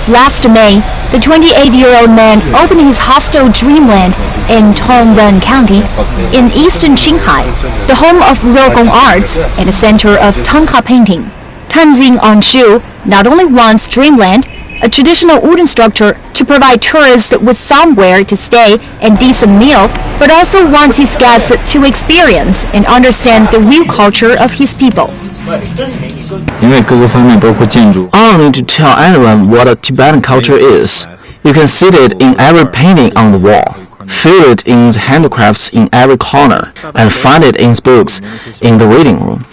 Last May, the 28-year-old man opened his hostel Dreamland in Tongwen County in eastern Qinghai, the home of Rogong arts and a center of Tangka painting. Tenzin Nangshu not only wants Dreamland, a traditional wooden structure to provide tourists with somewhere to stay and decent meal, but also wants his guests to experience and understand the real culture of his people. I don't need to tell anyone what a Tibetan culture is. You can see it in every painting on the wall, feel it in the handicrafts in every corner, and find it in books in the reading room.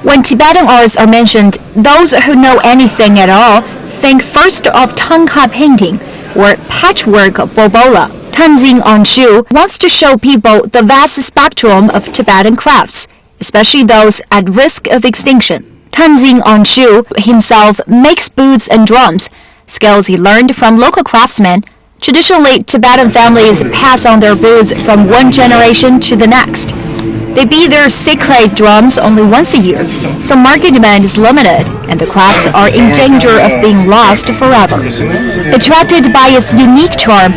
When Tibetan arts are mentioned, those who know anything at all think first of Tangka painting or patchwork bobola. Tenzin Nangshu wants to show people the vast spectrum of Tibetan crafts, especially those at risk of extinction. Tenzin Nangshu himself makes boots and drums, skills he learned from local craftsmen. Traditionally, Tibetan families pass on their boots from one generation to the next. They beat their sacred drums only once a year, so market demand is limited and the crafts are in danger of being lost forever. Attracted by its unique charm,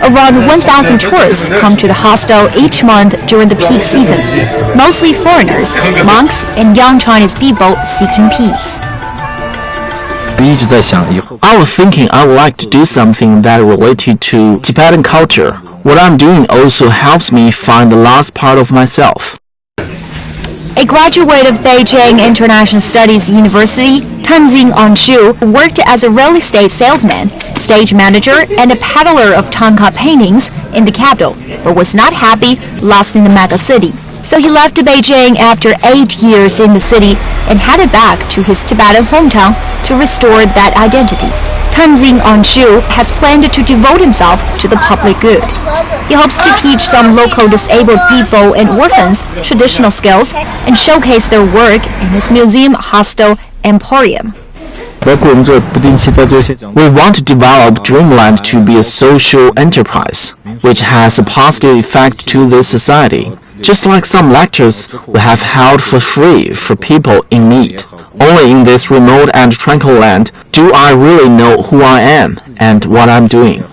around 1,000 tourists come to the hostel each month during the peak season, mostly foreigners, monks, and young Chinese people seeking peace. I was thinking I would like to do something that related to Tibetan culture. What I'm doing also helps me find the lost part of myself. A graduate of Beijing International Studies University, Tenzin Nangshu worked as a real estate salesman, stage manager, and a peddler of Tangka paintings in the capital, but was not happy lost in the mega city. So he left Beijing after 8 years in the city and headed back to his Tibetan hometown to restore that identity. Tenzin Nangshu has planned to devote himself to the public good. He hopes to teach some local disabled people and orphans traditional skills and showcase their work in his museum hostel emporium. We want to develop Dreamland to be a social enterprise, which has a positive effect to this society. Just like some lectures we have held for free for people in need. Only in this remote and tranquil land do I really know who I am and what I'm doing.